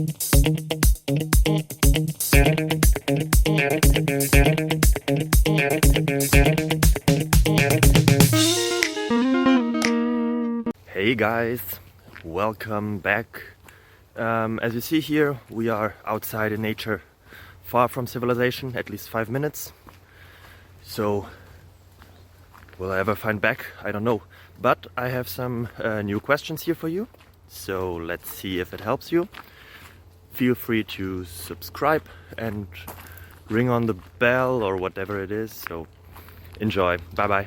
Hey guys, welcome back. As you see here, we are outside in nature, far from civilization, at least 5 minutes. So, will I ever find back? I don't know. But I have some new questions here for you. So let's see if it helps you. Feel free to subscribe and ring on the bell or whatever it is. So enjoy. Bye bye.